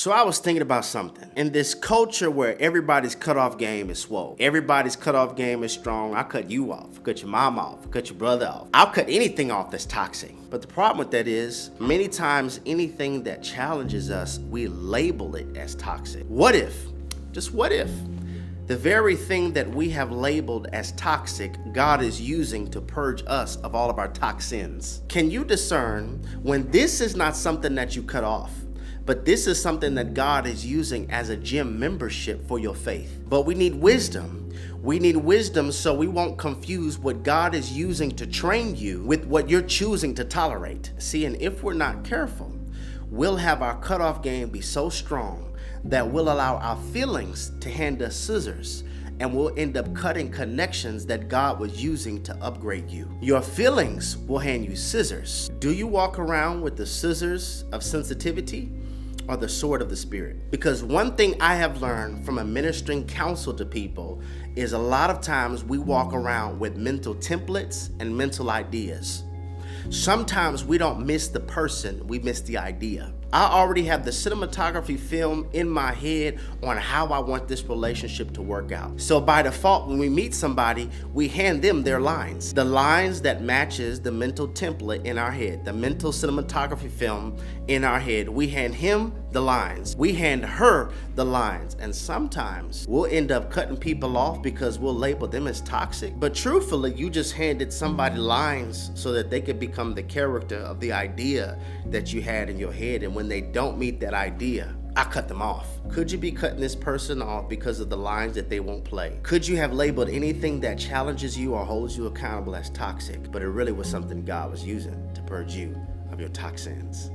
So I was thinking about something. In this culture where everybody's cutoff game is swole, everybody's cutoff game is strong. I cut you off, cut your mom off, cut your brother off. I'll cut anything off that's toxic. But the problem with that is, many times anything that challenges us, we label it as toxic. What if, just what if, the very thing that we have labeled as toxic, God is using to purge us of all of our toxins? Can you discern when this is not something that you cut off, but this is something that God is using as a gym membership for your faith? But we need wisdom. We need wisdom so we won't confuse what God is using to train you with what you're choosing to tolerate. See, and if we're not careful, we'll have our cutoff game be so strong that we'll allow our feelings to hand us scissors, and we'll end up cutting connections that God was using to upgrade you. Your feelings will hand you scissors. Do you walk around with the scissors of sensitivity or the sword of the Spirit? Because one thing I have learned from administering counsel to people is a lot of times we walk around with mental templates and mental ideas. Sometimes we don't miss the person, we miss the idea. I already have the cinematography film in my head on how I want this relationship to work out. So by default, when we meet somebody, we hand them their lines. The lines that matches the mental template in our head, the mental cinematography film in our head. We hand him the lines. We hand her the lines. And sometimes we'll end up cutting people off because we'll label them as toxic. But truthfully, you just handed somebody lines so that they could become the character of the idea that you had in your head. And when they don't meet that idea, I cut them off. Could you be cutting this person off because of the lines that they won't play? Could you have labeled anything that challenges you or holds you accountable as toxic, but it really was something God was using to purge you of your toxins?